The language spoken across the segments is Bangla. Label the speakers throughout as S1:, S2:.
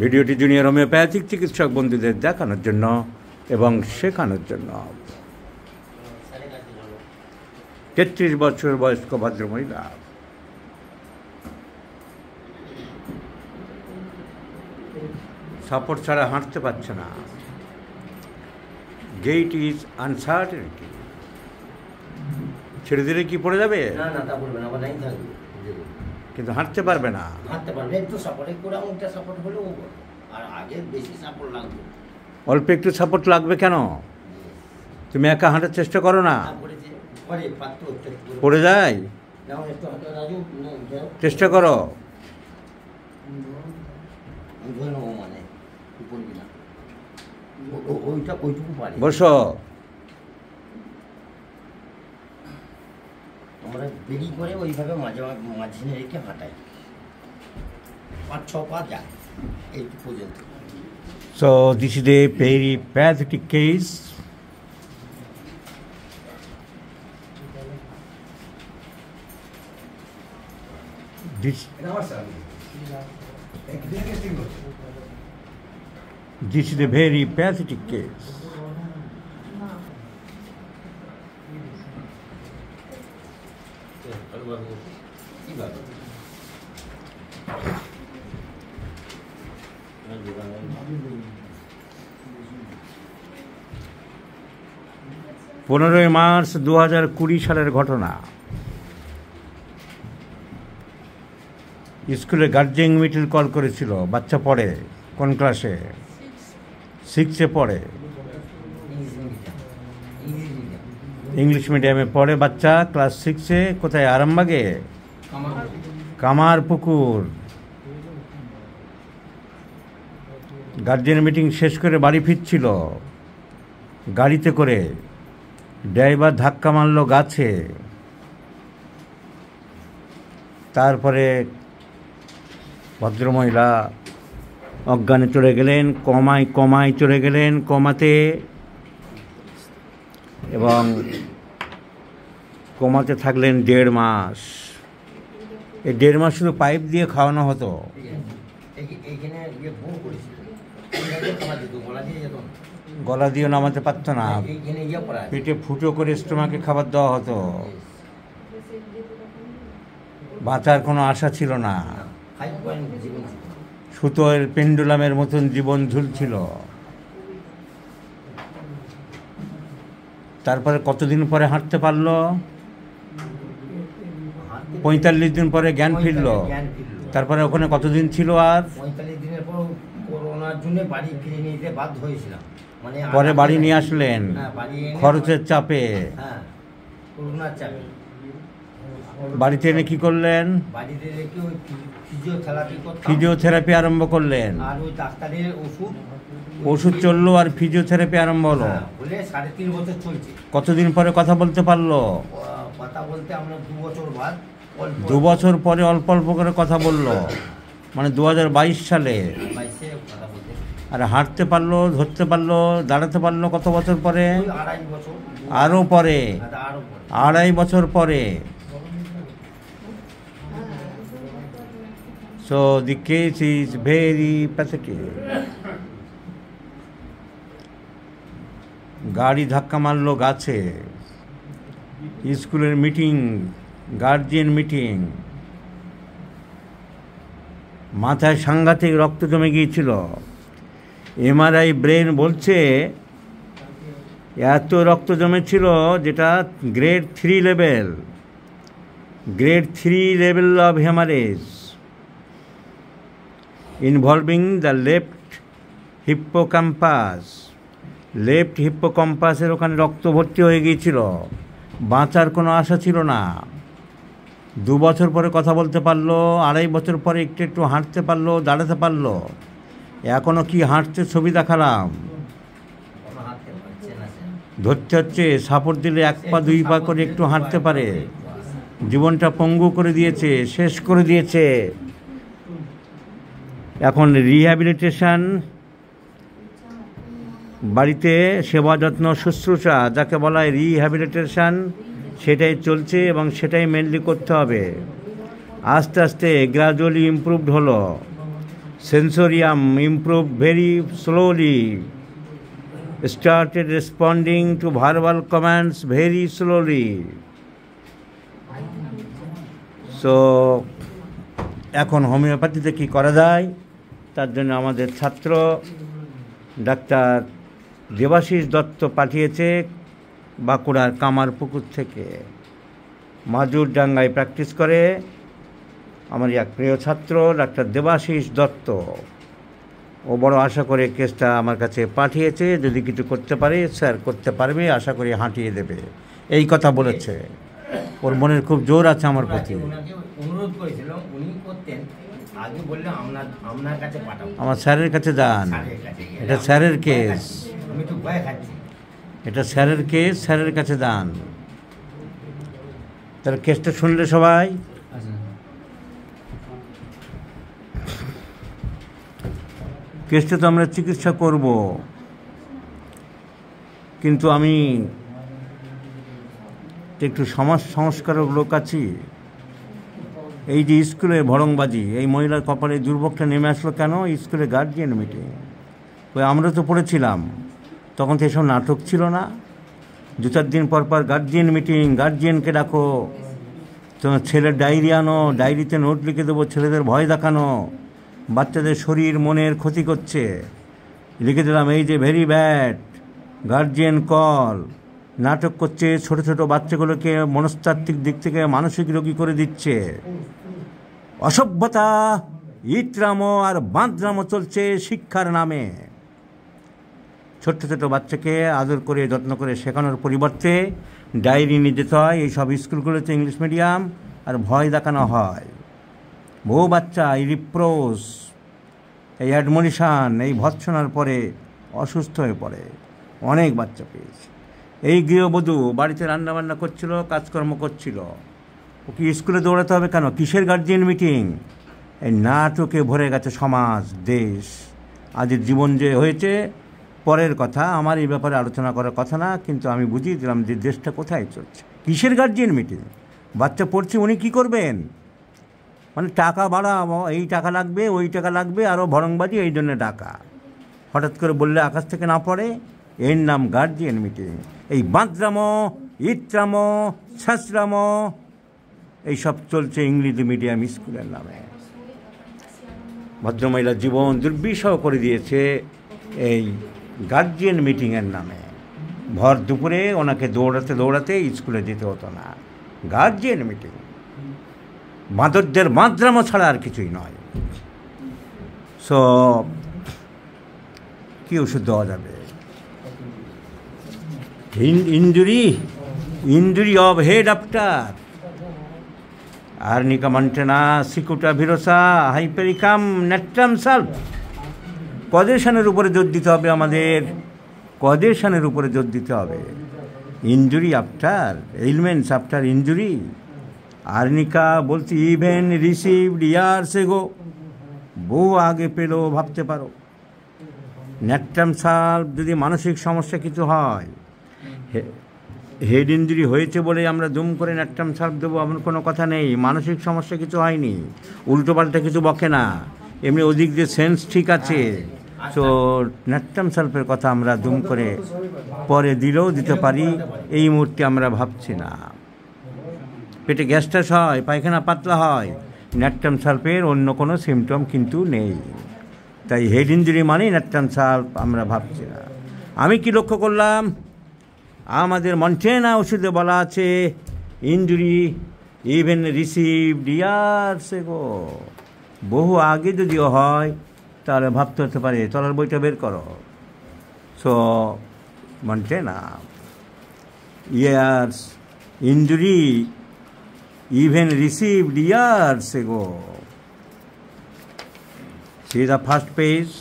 S1: ভিডিওটি জুনিয়র হোমিওপ্যাথিক চিকিৎসক বন্ধুদের দেখানোর জন্য এবং শেখানোর জন্য। 33 বছর বয়স্ক ভদ্রমহিলা, সাপোর্ট ছাড়া হাঁটতে পারছে না। Gate is uncertainty. ছেড়ে দিলে কি পড়ে যাবে?
S2: না না, তা বলবে না, আবার লাইন থাকবে,
S1: কিন্তু হাঁটতে পারবে না।
S2: হাঁটতে পারবে একটু সাপোর্ট, একটু আঙুলটা সাপোর্ট হলেও আর আগে বেশি সাপোর্ট লাগবে।
S1: অল্প একটু সাপোর্ট লাগবে কেন? তুমি একা হাঁটার চেষ্টা করো না, পড়ে যায়। চেষ্টা করো, বসো।
S2: আমরা দেরি করে ওইভাবে মাঝে মাঝে রেখে হাঁটাই, 5-6 পা যায় এই পর্যন্ত।
S1: So this is a very pathetic case. This is a very pathetic case. পনেরোই মার্চ 2020 সালের ঘটনা। স্কুলে গার্জিয়ান মিটিং কল করেছিল। বাচ্চা পড়ে কোন ক্লাসে? 6-এ পড়ে, ইংলিশ মিডিয়ামে পড়ে বাচ্চা, ক্লাস 6-এ। কোথায়? আরামবাগে কামারপুকুর। গার্জিয়ান মিটিং শেষ করে বাড়ি ফিরছিল গাড়িতে করে, ড্রাইভার ধাক্কা মারল গাছে। তারপরে ভদ্রমহিলা অজ্ঞানে চলে গেলেন, কমায় চলে গেলেন, কমাতে। এবং কমাতে থাকলেন 1.5 মাস। এই 1.5 মাস শুধু পাইপ দিয়ে খাওয়ানো হতো। গলা দিয়ে নামাতে পারতো না, পেটে ফুটো করে স্টোমাকে খাবার দেওয়া হতো। বাঁচার কোনো আশা ছিল না। সুতোর পেন্ডুলামের মতন জীবন ঝুলছিল। তারপরে কতদিন পরে হাঁটতে পারলো? 45 দিন পরে জ্ঞান ফিরল। তারপরে ওখানে কতদিন ছিল? আর
S2: 45 দিনের পর করোনার জন্য বাড়ি ফিরে নিতে বাধ্য হয়েছিলাম।
S1: পরে বাড়ি নিয়ে আসলেন খরচের চাপে।
S2: হ্যাঁ, করোনার চাপে।
S1: বাড়িতে এনে কি করলেন?
S2: বাড়িতে রেখে ওই
S1: ফিজিওথেরাপি আরম্ভ করলেন।
S2: আর ওই ডাক্তারের
S1: ওষুধ চললো আর ফিজিওথেরাপি আরম্ভ হলো।
S2: 3.5 বছর চলছে।
S1: কতদিন পরে কথা বলতে পারলো?
S2: কথা বলতে আমরা 2 বছর বাদ,
S1: 2 বছর পরে অল্প অল্প করে কথা বললো, মানে 2022 সালে। আর হাঁটতে পারলো, ধরতে পারলো, দাঁড়াতে পারলো কত বছর পরে?
S2: 2.5 বছর।
S1: আরও পরে 2.5 বছর পরে। So the case is very pathetic. গাড়ি ধাক্কা মারলো গাছে। স্কুলের মিটিং, গার্জিয়ান মিটিং, মাথায় সাংঘাতিক রক্ত জমে গিয়েছিল। এমআরআই ব্রেন বলছে এত রক্ত জমেছিল যেটা grade 3 level of haemorrhage involving the left হিপ্পোক্যাম্পাসের ওখানে রক্ত ভর্তি হয়ে গিয়েছিল। বাঁচার কোনো আশা ছিল না। 2 বছর পরে কথা বলতে পারলো, 2.5 বছর পরে একটু হাঁটতে পারলো, দাঁড়াতে পারলো। এখনও কি হাঁটছে? ছবি দেখালাম। ধরতে হচ্ছে, সাপোর্ট দিলে 1 পা 2 পা করে একটু হাঁটতে পারে। জীবনটা পঙ্গু করে দিয়েছে, শেষ করে দিয়েছে। এখন রিহ্যাবিলিটেশন, বাড়িতে সেবা যত্ন শুশ্রূষা যাকে বলা হয় রিহ্যাবিলিটেশন, সেটাই চলছে এবং সেটাই মেনলি করতে হবে। আস্তে আস্তে গ্রাজুয়ালি ইমপ্রুভড হলো। Sensorium improved very slowly, started responding to verbal commands very slowly. So এখন হোমিওপ্যাথিতে কী করা যায় তার জন্য আমাদের ছাত্র ডাক্তার দেবাশিস দত্ত পাঠিয়েছে বাঁকুড়ার কামারপুকুর থেকে। মাজুরডাঙ্গায় প্র্যাকটিস করে আমার এক প্রিয় ছাত্র ডাক্তার দেবাশিস দত্ত। ও বড় আশা করে কেসটা আমার কাছে পাঠিয়েছে, যদি কিছু করতে পারে স্যার করতে পারবে, আশা করি হাঁটিয়ে দেবে, এই কথা বলেছে। ওর মনের খুব জোর আছে আমার প্রতি।
S2: ওনাকে অনুরোধ করেছিল, উনি করতেন, আগে বললে আপনার কাছে পাঠাবো,
S1: আমার স্যারের কাছে যান,
S2: স্যারের কাছে।
S1: এটা স্যারের কেস,
S2: আমি তো ভয় খাচ্ছি।
S1: এটা স্যারের কেস, স্যারের কাছে যান। তার কেসটা শুনলে সবাই? কেসটা তো আমরা চিকিৎসা করব, কিন্তু আমি একটু সমাজ সংস্কারক লোক আছি। এই যে স্কুলে ভড়ংবাজি, এই মহিলার কপালে দুর্ভোগটা নেমে আসলো কেন? স্কুলে গার্জিয়ান মিটিং। ওই আমরা তো পড়েছিলাম, তখন তো এসব নাটক ছিল না। 2-4 দিন পর পর গার্জিয়ান মিটিং, গার্জিয়ানকে ডাকো, তোমার ছেলের ডায়েরি আনো, ডায়েরিতে নোট লিখে দেবো, ছেলেদের ভয় দেখানো, বাচ্চাদের শরীর মনের ক্ষতি করছে, লিখে দিলাম এই যে ভেরি ব্যাড, গার্জিয়ান কল। নাটক করছে, ছোট ছোট বাচ্চাগুলোকে মনস্তাত্ত্বিক দিক থেকে মানসিক রোগী করে দিচ্ছে। অসভ্যতা, ইতরামো আর বাঁদরামো চলছে শিক্ষার নামে। ছোট্ট ছোট বাচ্চাকে আদর করে যত্ন করে শেখানোর পরিবর্তে ডায়েরি নিয়ে যেতে হয় এইসব স্কুলগুলোতে, ইংলিশ মিডিয়াম, আর ভয় দেখানো হয়। বহু বাচ্চা এই রিপ্রোস, এই অ্যাডমনিশান, এই ভৎসনার পরে অসুস্থ হয়ে পড়ে। অনেক বাচ্চা পেয়েছে। এই গৃহবধূ বাড়িতে রান্নাবান্না করছিল, কাজকর্ম করছিল, ওকে স্কুলে দৌড়াতে হবে কেন? কিসের গার্জিয়ান মিটিং? এই নাটকে ভরে গেছে সমাজ, দেশ। আজের জীবন যে হয়েছে পরের কথা, আমার এই ব্যাপারে আলোচনা করার কথা না, কিন্তু আমি বুঝিয়ে দিলাম যে দেশটা কোথায় চলছে। কিসের গার্জিয়ান মিটিং? বাচ্চা পড়ছে, উনি কী করবেন? মানে টাকা বাড়াবো, এই টাকা লাগবে, ওই টাকা লাগবে, আরও ভড়ংবাজি, এই জন্য টাকা হঠাৎ করে বললে আকাশ থেকে না পড়ে। এর নাম গার্জিয়ান মিটিং। এই বাঁদরামো, ইতরামো, ছাঁচরামো এইসব চলছে ইংলিশ মিডিয়াম স্কুলের নামে। ভদ্রমহিলার জীবন দুর্বিষহ করে দিয়েছে এই গার্জিয়ান মিটিংয়ের নামে। ভর দুপুরে ওনাকে দৌড়াতে দৌড়াতে স্কুলে যেতে হতো না। গার্জিয়ান মিটিং বাঁদরদের বাঁদরামো ছাড়া আর কিছুই নয়। সো কী ওষুধ দেওয়া যাবে? Injury of head after arnica montana cicuta virosa hypericum natrum sulph. কজেশনের উপরে জোর দিতে হবে আমাদের, কজেশনের উপরে জোর দিতে হবে। Injury after, elements after injury. Arnica বলছি ইভেন রিসিভড ইয়ার্স এগো, বহু আগে পেলো ভাবতে পারো। ন্যাট্রাম সালভ যদি মানসিক সমস্যা কিছু হয়, হেড ইঞ্জুরি হয়েছে বলে আমরা দুম করে ন্যাট্রাম সালভ দেবো এমন কোনো কথা নেই। মানসিক সমস্যা কিছু হয়নি, উল্টোপাল্টা কিছু বকে না, এমনি ওদিক দিয়ে সেন্স ঠিক আছে। তো ন্যাট্রাম সালভের কথা আমরা দুম করে পরে দিলেও দিতে পারি, এই মুহূর্তে আমরা ভাবছি না। পেটে গ্যাস ট্যাস হয়, পায়খানা পাতলা হয়, ন্যাট্রাম সালভের অন্য কোনো সিমটম কিন্তু নেই। তাই হেড ইঞ্জুরি মানেই ন্যাট্রাম সালভ আমরা ভাবছি না। আমি কি লক্ষ্য করলাম, আমাদের মন্টেনা ওষুধে বলা আছে ইঞ্জুরি ইভেন রিসিভড ইয়ার্স এগো, বহু আগে যদিও হয় তাহলে ভাবতে হতে পারে। তলার বইটা বের করো। So montana years, injury even received years এগো। See the first page.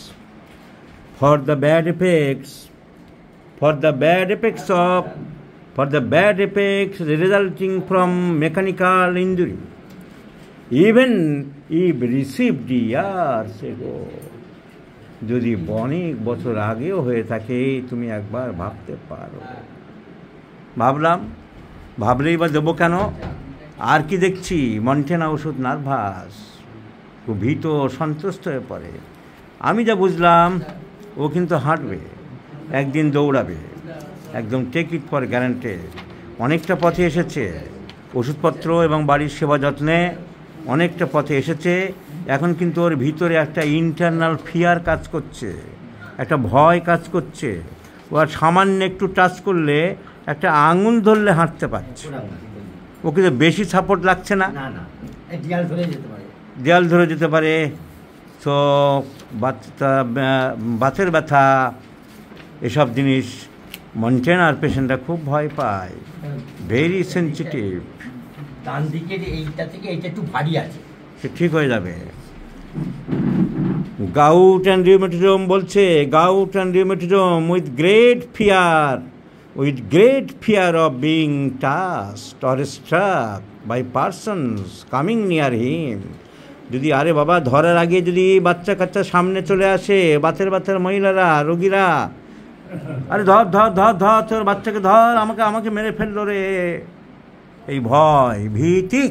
S1: For the bad effects resulting from mechanical injury, even if received years ago, যদি অনেক বছর আগেও হয়ে থাকে তুমি একবার ভাবতে পারো। ভাবলাম, ভাবলেই বা দেবো কেন? আর কি দেখছি? মন্টেনা ওষুধ নার্ভাস, খুব ভীত সন্ত্রস্ত হয়ে পড়ে। আমি যা বুঝলাম ও কিন্তু হাঁটবে, একদিন দৌড়াবে, একদম টেক ইট ফর গ্যারান্টেড। অনেকটা পথে এসেছে, ওষুধপত্র এবং বাড়ির সেবা যত্নে অনেকটা পথে এসেছে। এখন কিন্তু ওর ভিতরে একটা ইন্টারনাল ফিয়ার কাজ করছে, একটা ভয় কাজ করছে। ও আর সামান্য একটু টাচ করলে, একটা আঙুল ধরলে হাঁটতে পারছে। ও কিন্তু বেশি সাপোর্ট লাগছে না,
S2: দেয়াল ধরে যেতে পারে,
S1: দেয়াল ধরে যেতে পারে। তো বাতের ব্যথা এসব জিনিস মন্টেনার পেশেন্টরা খুব ভয় পায়, ভেরি সেন্সিটিভ।
S2: ডান দিকের এইটা থেকে এইটা একটু ভারী আছে,
S1: সে ঠিক হয়ে যাবে। গাউট অ্যান্ড রিউমেটিজম বলছে, gout and rheumatism with great fear of being touched or struck by persons coming near him. যদি আরে বাবা ধরার আগে যদি বাচ্চা কাচ্চা সামনে চলে আসে, বাতের মহিলারা, রোগীরা, আরে ধর ধর ধর ধর তোর বাচ্চাকে ধর, আমাকে মেরে ফেললো রে, এই ভয় ভীতি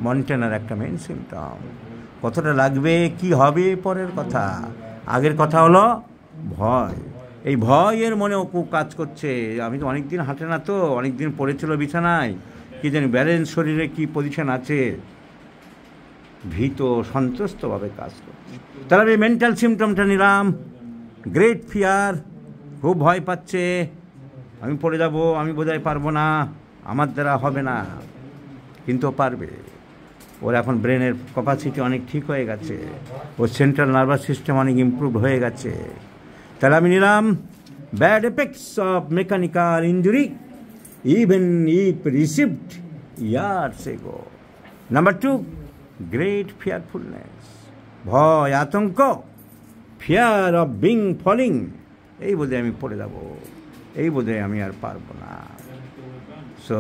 S1: মন্টেনার একটা মেইন সিমটম। কতটা লাগবে, কি হবে পরের কথা, আগের কথা হলো ভয়। এই ভয়ের মনেও খুব কাজ করছে। আমি তো অনেক দিন হাঁটে না, তো অনেক দিন পড়েছিল বিছানায়, কি জানি ব্যালেন্স শরীরে কি পজিশন আছে, ভীত সন্ত্রস্তভাবে কাজ করছে। তাহলে আমি মেন্টাল সিমটমটা নিলাম, গ্রেট ফিয়ার, খুব ভয় পাচ্ছে, আমি পড়ে যাব, আমি বোধহয় পারবো না, আমার দ্বারা হবে না, কিন্তু পারবে। ওর এখন ব্রেনের ক্যাপাসিটি অনেক ঠিক হয়ে গেছে, ওর সেন্ট্রাল নার্ভাস সিস্টেম অনেক ইমপ্রুভ হয়ে গেছে। তাহলে আমি নিলাম bad effects of mechanical injury even if received years ago. Number 2, great fearfulness, ভয়, আতঙ্ক, ফিয়ার অফ বিং ফলিং, এই বোধহয় আমি পড়ে যাব, এই বোধহয় আমি আর পারবো না। So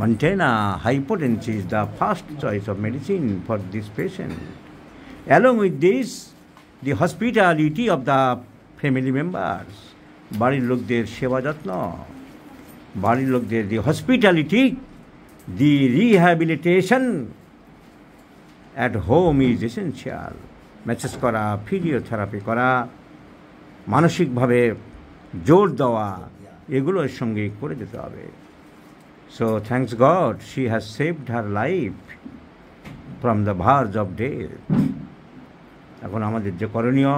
S1: Montana hypotension is the first choice of medicine for this patient. Along with this, the hospitality of the family members, বাড়ির লোকদের সেবা যত্ন, বাড়ির লোকদের the hospitality, the rehabilitation at home is essential. Message করা, ফিজিওথেরাপি করা, মানসিকভাবে জোর দেওয়া, এগুলো এর সঙ্গে করে যেতে হবে। So thanks God she has saved her life from the verge of death. এখন আমাদের যে করণীয়,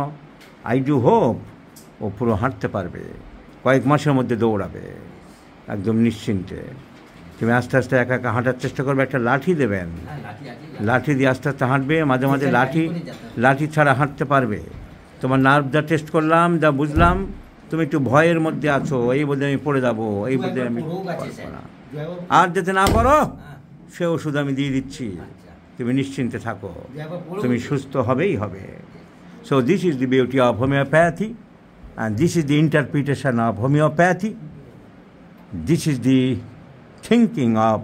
S1: I do hope ও পুরো হাঁটতে পারবে, কয়েক মাসের মধ্যে দৌড়াবে একদম নিশ্চিন্তে। তুমি আস্তে আস্তে একা একা হাঁটার চেষ্টা করবে, একটা লাঠি দেবেন, লাঠি দিয়ে আস্তে আস্তে হাঁটবে, মাঝে মাঝে লাঠি ছাড়া হাঁটতে পারবে। তোমার নার্ভ যা টেস্ট করলাম, যা বুঝলাম, তুমি একটু ভয়ের মধ্যে আছো, এই বোধে আমি পড়ে যাবো, এই বোধে আমি পারবো না। আর যাতে না পারো সে ওষুধ আমি দিয়ে দিচ্ছি, তুমি নিশ্চিন্তে থাকো, তুমি সুস্থ হবেই হবে। So this is the beauty of homeopathy, and this is the interpretation of homeopathy, this is the thinking of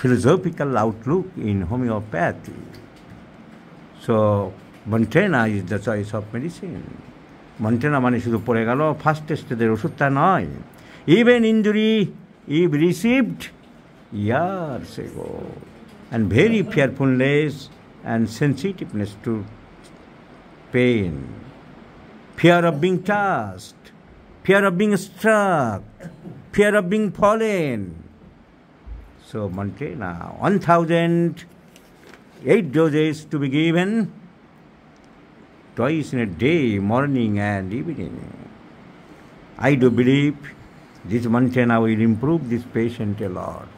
S1: philosophical outlook in homeopathy. So Montana is the choice of medicine. Montana মানে শুধু পড়ে গেল ফার্স্ট স্টেজের ওষুধটা নয়, even injury if received years ago, and very fearfulness and sensitiveness to pain, fear of being touched, fear of being struck, fear of being fallen. So Montana, 1008 doses to be given twice in a day, morning and evening. I do believe this Montana will improve this patient a lot.